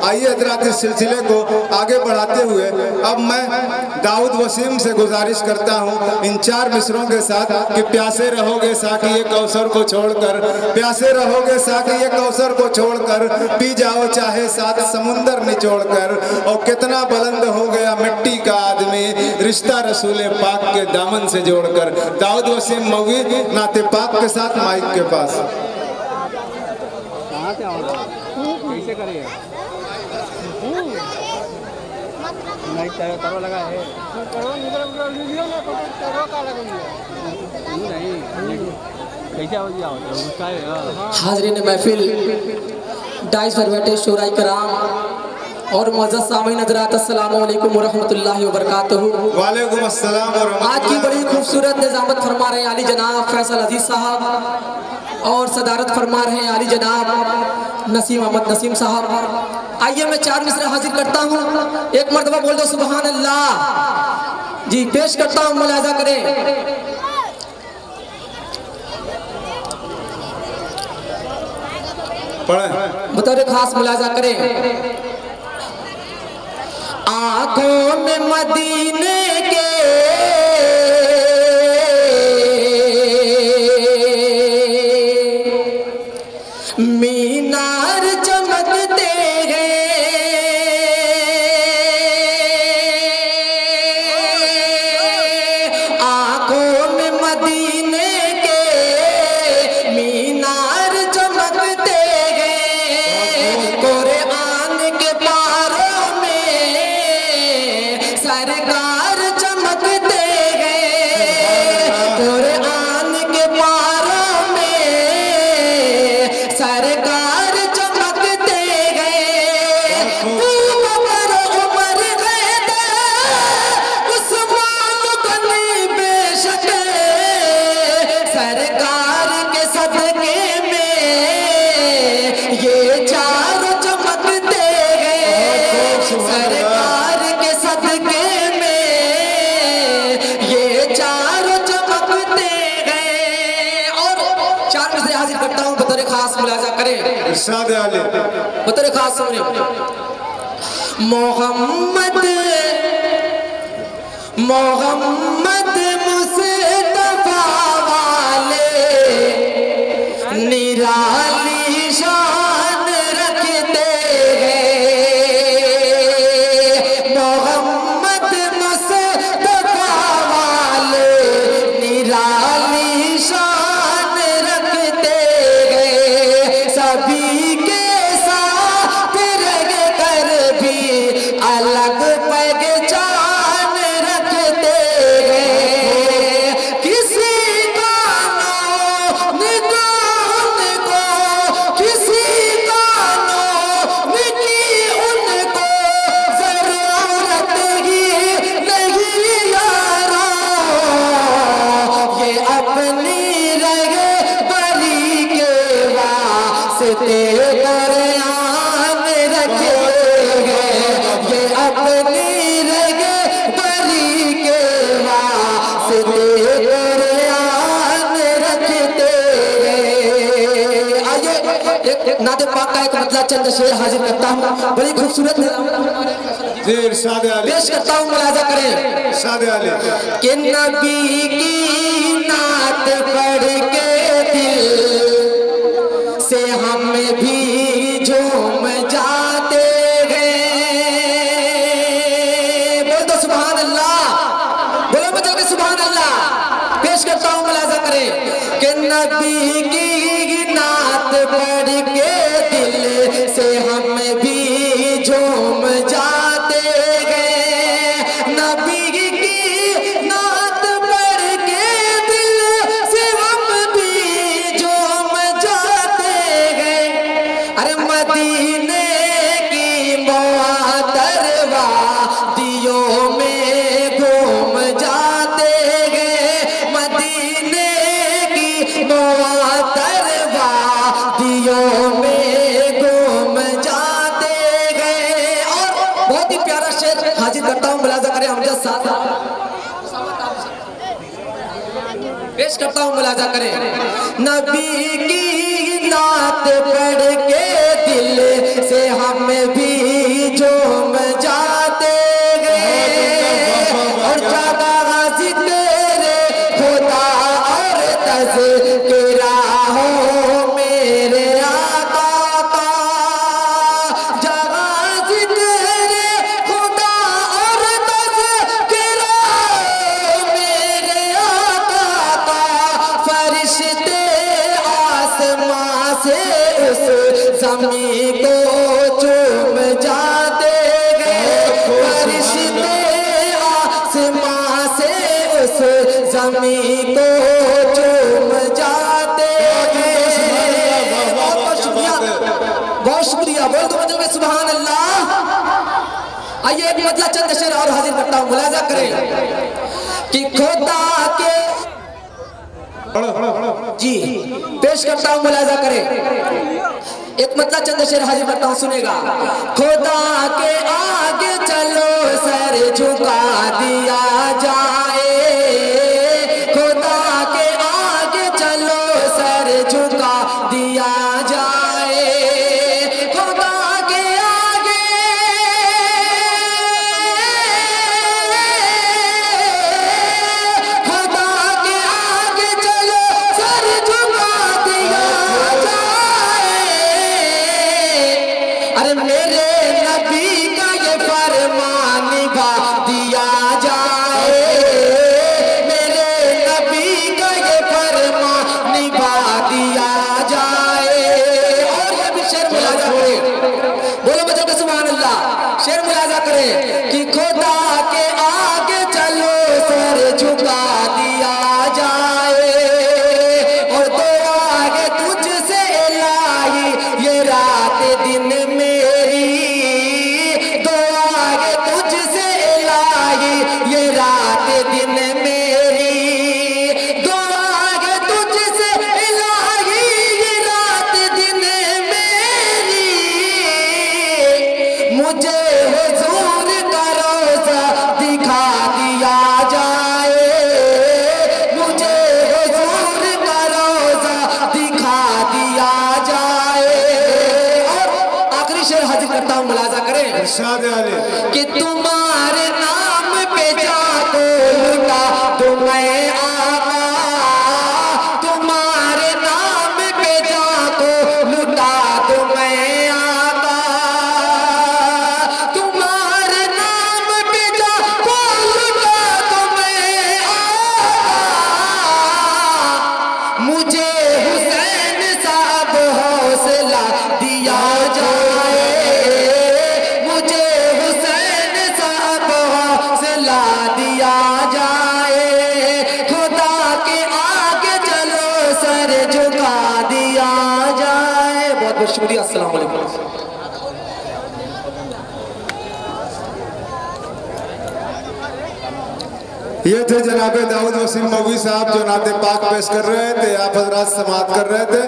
आइए हजरात इस सिलसिले को आगे बढ़ाते हुए अब मैं दाऊद वसीम से गुजारिश करता हूं इन 4 मिसरों के साथ कि प्यासे रहोगे साकी ये कौसर को छोड़कर, प्यासे रहोगे साकी ये कौसर को छोड़कर, पी जाओ चाहे साथ समुंदर निचोड़कर। और कितना बुलंद हो गया मिट्टी का आदमी रिश्ता रसूल पाक के दामन से जोड़कर। दाऊद वसीम मौवी नाते पाक के साथ माइक के पास। कैसे करेगा? नहीं तरो लगा है। हाज़रीन महफिल डाइस पर बैठे शोराई कराम और मुअज़्ज़ज़ सामीन हज़रात, अस्सलामु अलैकुम व रहमतुल्लाहि व बरकातहू। वालेकुम अस्सलाम व रहमतुल्लाह। आज की बड़ी खूबसूरत निज़ामत फरमा रहे हैं आली जनाब फैसल अजीज साहब और सदारत फरमा रहे हैं आली जनाब नसीम अहमद नसीम साहब। आइए मैं 4 मिसरे हाजिर करता हूँ, एक मरतबा बोल दो सुबहान अल्लाह। जी पेश करता हूँ, मुलाजा करें। बतौर खास मुलाजा करें। आंखों में मदीने के मीनार चमकते हैं, आंखों में मदीने के मीनार चमकते हैं, कुरान के पारों में सरकार चमकते हैं, कुरान के पारों में सरकार चमकते हैं। उमर उमर उस्मान गनी बेशक सरकार के सदके में ये 4 चमकते हैं, सरकार के सदके में ये 4 चमकते हैं। और 4 मिसरे हाजिर करता हूँ, बतौर खास मुलाजा करें। इरशाद आले बतौर खास सुने। मोहम्मद मोहम्मद मुस्तफा वाले निराली शान रखते हैं, मोहम्मद मुस्तफा वाले निराली शान रखते हैं। सभी के साथ रह कर भी अलग पहचान रखते हैं। किसी कानों को किसी कानों की उनको जरूरत ही नहीं यारा, ये अपनी रहे बरी के वास्ते कुरान रखते हैं, ये अपनी रहे बरी के वास्ते कुरान रखते हैं। आइए एक नाते पाक का एक मतलब चंद शेर हाजिर करता हूँ, बड़ी खूबसूरत जी इरशाद आले पेश करता हूँ, मुलाजा करें। इरशाद आले कि नबी की नात पढ़ के दिल से हम भी झूम जाते हैं। बोल दो सुभान अल्लाह, बोलो मचल के सुभान अल्लाह। पेश करता हूँ, मुलाजा करें कि नबी की नात पढ़ के दिल से हम भी झूम जाते हैं, नबी की नात पढ़ के दिल से हम भी झूम जाते हैं। अरे मदीने की मुअत्तर वादियों में घूम जाते हैं, मदीने की मुअत्तर वादियों में घूम जाते हैं। और बहुत ही प्यारा शेर हाजिर करता हूँ, मुलाजा करें हमजद साहब। पेश करता हूँ, मुलाजा करें। नबी की नात पढ़ के दिल से हम भी तज़किरा हो मेरे आका का, जहाँ ज़िक्र खुदा और तज़किरा मेरे आका का, फरिश्ते आसमां से उस ज़मीं को चूम जाते हैं, फरिश्ते आसमां से उस ज़मीं को चूम जाते हैं। बहुत शुक्रिया, बहुत शुक्रिया। बोल दो बच्चों के सुभान अल्लाह। आइए एक मतलब चंद शेर और हाजिर करता हूँ, मुलाजा करें कि खुदा के जी पेश करता हूँ, मुलाजा करें। एक मतलब चंद शेर हाजिर करता हूँ, सुनेगा। खुदा के आगे चलो सर झुका दिया जाए, खुदा के आगे चलो सर झुका दिया जाए, खुदा के आगे खुदा के आगे चलो सर झुका दिया जाए। अरे मेरे नबी का ये फरमान निभा दिया जाए, मेरे नबी का ये फरमान निभा दिया जाए। और ये भी शेर मुलाजा करें, बोलो बच्चों के सुभान अल्लाह। शेर मुलाजा करें कि खुदा के आगे चलो सर झुका दिया जाए, और दो आगे तुझसे इलाही ये रात दिन मेरी, दो आगे तुझसे इलाही ये रात दिन मेरी, दो आगे तुझसे इलाही ये रात दिन मेरी, मुझे हुजूर का रोज़ा दिखा दिया जाए, मुझे हुजूर का रोज़ा दिखा दिया जाए। और आखिरी शेर हाजिर करता हूँ, मुलाजा करें इरशाद आले कि तुम्हारे नाम पे जाको लुटा तुम्हें आका, तुम्हारे नाम पे जाको लुटा तुम्हें आका, तुम्हारे नाम पे जाको लुटा तुम्हें आका, मुझे हुसैन साहब हौसला दिया जाए, मुझे हुसैन साहब हौसला दिया जाए, खुदा के आगे चलो सर झुका दिया जाए। बहुत बहुत शुक्रिया। अस्सलाम वालेकुम। ये थे जनाब दाऊद वसीम मौलवी साहब जो नाते पाक पेश कर रहे थे, आप हजरात समाअत कर रहे थे।